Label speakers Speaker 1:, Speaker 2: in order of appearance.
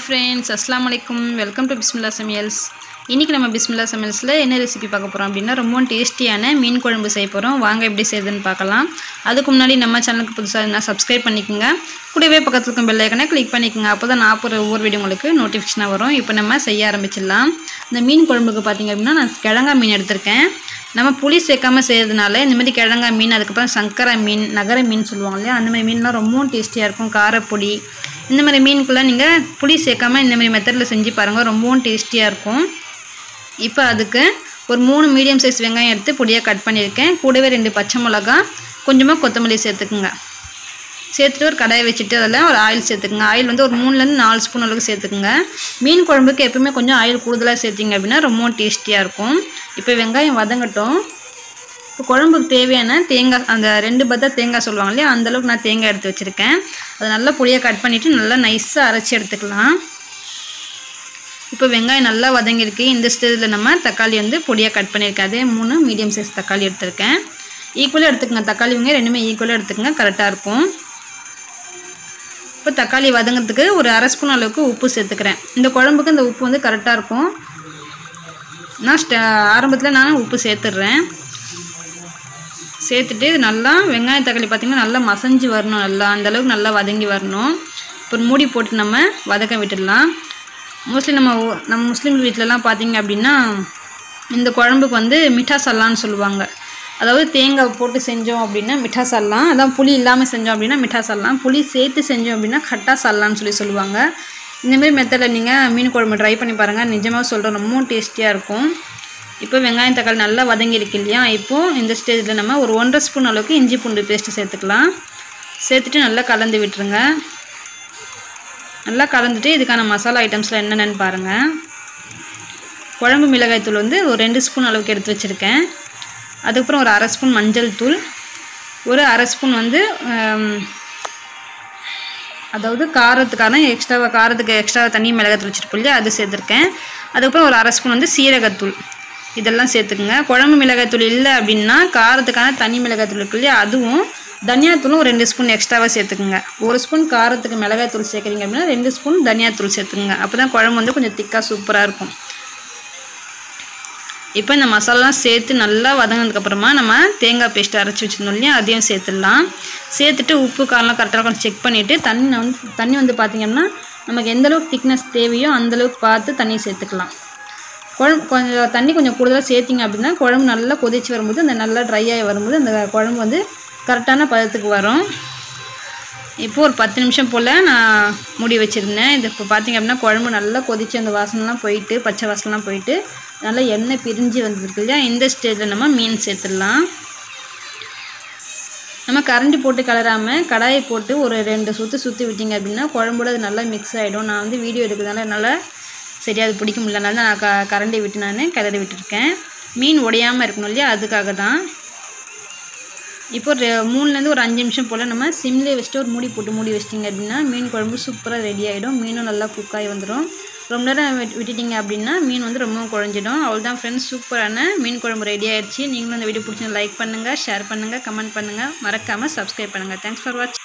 Speaker 1: friends, assalamu alaikum. Welcome to Bismillah Samials. இன்னைக்கு நம்ம பிஸ்மில்லா சமையல்ஸ்ல என்ன ரெசிபி பார்க்க போறோம் அப்படினா ரொம்ப டேஸ்டியான மீன் குழம்பு செய்ய போறோம். வாங்க எப்படி செய்யறதுன்னு பார்க்கலாம். அதுக்கு முன்னாடி நம்ம சேனலுக்கு புதுசா இருந்தா Subscribe பண்ணிக்கங்க. கூடவே பக்கத்துல இருக்க பெல் ஐகானை கிளிக் பண்ணிக்கங்க. அப்பதான் நான் போற ஒவ்வொரு வீடியோ உங்களுக்கு நோட்டிஃபிகேஷனா வரும். இப்போ நம்ம செய்ய ஆரம்பிச்சிடலாம். இந்த மீன் குழம்புக்கு பாத்தீங்க அப்படினா நான் கிழங்கா மீன் எடுத்துர்க்கேன். நம்ம புளி சேர்க்காம செய்யறதுனால இந்த மாதிரி கிழங்கா மீன் அதுக்கு அப்புறம் சங்கரா மீன், நகர மீன் சொல்லுவாங்க இல்லையா, அந்த மாதிரி மீன்லாம் ரொம்ப டேஸ்டியா இருக்கும். காரப்பொடி இந்த மாதிரி மீனுக்குள்ள நீங்க புளி சேர்க்காம இந்த மாதிரி மெத்தட்ல செஞ்சு பாருங்க, ரொம்ப டேஸ்டியா இருக்கும். இப்போ அதுக்கு ஒரு 3 மீடியம் சைஸ் வெங்காயம் எடுத்து பொடியா கட் பண்ணிருக்கேன். கூடவே 2 பச்சை மிளகாய், கொஞ்சமா கொத்தமல்லி சேர்த்துக்குங்க. சேர்த்துட்டு ஒரு கடாயை வச்சிட்டு அதல ஒரு ஆயில் சேர்த்துக்குங்க. ஆயில் வந்து ஒரு 3 ல இருந்து 4 ஸ்பூன் அளவுக்கு சேர்த்துக்குங்க. மீன் குழம்புக்கு எப்பவுமே கொஞ்சம் ஆயில் கூடுதலா சேர்த்தீங்க அப்படினா ரொம்ப டேஸ்டியா இருக்கும். இப்போ வெங்காயம் வதங்கட்டும். இப்போ குழம்புக்கு தேவையான தேங்காய், அந்த 2 பத்த தேங்காய் சொல்லுவாங்க இல்லையா, அந்த அளவுக்கு நான் தேங்காய் எடுத்து வச்சிருக்கேன். அதை நல்லா பொடியா கட் பண்ணிட்டு நல்லா நைஸா அரைச்சி எடுத்துக்கலாம். இப்போ வெங்காயம் நல்லா வதங்கிருக்கு. இந்த ஸ்டேஜ்ல நம்ம தக்காளி வந்து பொடியா கட் பண்ணிருக்கேன். அதே 3 மீடியம் சைஸ் தக்காளி எடுத்துர்க்கேன். ஈக்குவலா எடுத்துக்கங்க. தக்காளிங்க ரெண்டுமே ஈக்குவலா எடுத்துக்கங்க, கரெக்ட்டா இருக்கும். இப்போ தக்காளி வதங்கிறதுக்கு ஒரு 1/2 ஸ்பூன் அளவுக்கு உப்பு சேர்த்துக்கிறேன். இந்த குழம்புக்கு இந்த உப்பு வந்து கரெக்ட்டா இருக்கும். நான் ஆரம்பத்துல நான் உப்பு சேர்த்துறேன். சேர்த்துட்டு நல்லா வெங்காயம் தக்காளி பாத்தீங்கன்னா நல்லா மசஞ்சு வரணும். நல்லா அந்த அளவுக்கு நல்லா வதங்கி வரணும். இப்போ மூடி போட்டு நம்ம வதக்க விட்டுடலாம். மோஸ்ட்லி நம்ம முஸ்லீம் வீட்லலாம் பாத்தீங்க அப்படினா இந்த குழம்புக்கு வந்து மிட்டா சல்லான்னு சொல்லுவாங்க. அதாவது தேங்காய் போட்டு செஞ்சோம் அப்படினா மிட்டா சல்லா, அதான் புளி இல்லாம செஞ்சோம் அப்படினா மிட்டா சல்லா, புளி சேர்த்து செஞ்சோம் அப்படினா கட்டா சல்லான்னு சொல்லுவாங்க. இந்த மாதிரி மெத்தட்ல நீங்க மீன் குழம்பு ட்ரை பண்ணி பாருங்க, நிஜமா சொல்றேன் ரொம்ப டேஸ்டியா இருக்கும். இப்போ வெங்காயம் தக்காளி நல்லா வதங்கி இருக்கு இல்லையா, இப்போ இந்த ஸ்டேஜ்ல நம்ம ஒரு 1/2 ஸ்பூன் அளவுக்கு இஞ்சி பூண்டு பேஸ்ட் சேர்த்துக்கலாம். சேர்த்துட்டு நல்லா கலந்து விட்டுருங்க. நல்லா கலந்துட்டு இதுக்கான மசாலா ஐட்டம்ஸ்லாம் என்னென்னு பாருங்க. குழம்பு மிளகாய் தூள் வந்து ஒரு 2 ஸ்பூன் அளவுக்கு எடுத்து வச்சிருக்கேன். அதுக்கப்புறம் ஒரு 1/2 ஸ்பூன் மஞ்சள் தூள், ஒரு 1/2 ஸ்பூன் வந்து அதாவது காரத்துக்கு எக்ஸ்ட்ரா தனி மிளகாய் தூள் வச்சிருப்போம் இல்லையா, அது சேர்த்துருக்கேன். அதுக்கப்புறம் ஒரு 1/2 ஸ்பூன் வந்து சீரகத்தூள், இதெல்லாம் சேர்த்துக்குங்க. குழம்பு மிளகாய் தூள் இல்லை அப்படின்னா காரத்துக்கான தனி மிளகாய் தூள் இருக்கு இல்லையா, அதுவும் தனியாத்தூளும் 2 ஸ்பூன் எக்ஸ்ட்ராவாக சேர்த்துக்குங்க. 1 ஸ்பூன் காரத்துக்கு மிளகாய் தூள் சேர்க்குறீங்க அப்படின்னா 2 ஸ்பூன் தனியாத்தூள் சேர்த்துக்குங்க. அப்போ தான் குழம்பு வந்து கொஞ்சம் திக்காக சூப்பராக இருக்கும். இப்போ இந்த மசாலாலாம் சேர்த்து நல்லா வதங்கினதுக்கப்புறமா நம்ம தேங்காய் பேஸ்ட் அரைச்சி வச்சுருந்தோம் இல்லையா, அதையும் சேர்த்துடலாம். சேர்த்துட்டு உப்பு காரம்லாம் கரெக்டாக கொஞ்சம் செக் பண்ணிவிட்டு தண்ணி வந்து பார்த்திங்கன்னா நமக்கு எந்தளவுக்கு திக்னஸ் தேவையோ அந்தளவுக்கு பார்த்து தண்ணி சேர்த்துக்கலாம். குழம்பு தண்ணி கொஞ்சம் கூடுதலாக சேர்த்திங்க அப்படின்னா குழம்பு நல்லா கொதிச்சு வரும்போது அந்த நல்லா ட்ரை ஆகி வரும்போது அந்த குழம்பு வந்து கரெக்டான பதத்துக்கு வரும். இப்போது ஒரு 10 நிமிஷம் போல் நான் மூடி வச்சுருந்தேன். இது இப்போ பார்த்திங்க அப்படின்னா குழம்பு நல்லா கொதிச்சு அந்த வாசனைலாம் போயிட்டு, பச்சை வாசனைலாம் போயிட்டு நல்லா எண்ணெய் பிரிஞ்சு வந்துருக்கு இல்லையா, இந்த ஸ்டேஜில் நம்ம மீன் சேர்த்துடலாம். நம்ம கரண்டி போட்டு கலராமல் கடாயை போட்டு ஒரு 2 சுற்றி விட்டிங்க அப்படின்னா குழம்போட அது நல்லா மிக்ஸ் ஆகிடும். நான் வந்து வீடியோ எடுக்கிறதுனால என்னால் சரியாக அது பிடிக்க முடியலனால நான் கரண்டி விட்டு நான் கிளறி விட்டுருக்கேன். மீன் உடையாமல் இருக்கணும் இல்லையா, அதுக்காக தான். இப்போ 3லேருந்து ஒரு 5 நிமிஷம் போல் நம்ம சிம்லேயே வச்சுட்டு ஒரு மூடி வச்சிட்டிங்க அப்படின்னா மீன் குழம்பு சூப்பராக ரெடி ஆகிடும். மீனும் நல்லா குக்காகி வந்துடும். ரொம்ப நேரம் விட்டுட்டிங்க அப்படின்னா மீன் வந்து ரொம்ப குழஞ்சிடும். அவ்வளோதான் ஃப்ரெண்ட்ஸ், சூப்பரான மீன் குழம்பு ரெடி ஆகிடுச்சு. நீங்களும் இந்த வீடியோ பிடிச்சி லைக் பண்ணுங்கள், ஷேர் பண்ணுங்கள், கமெண்ட் பண்ணுங்கள், மறக்காமல் சப்ஸ்கிரைப் பண்ணுங்கள். தேங்க்ஸ் ஃபார் வாட்சிங்.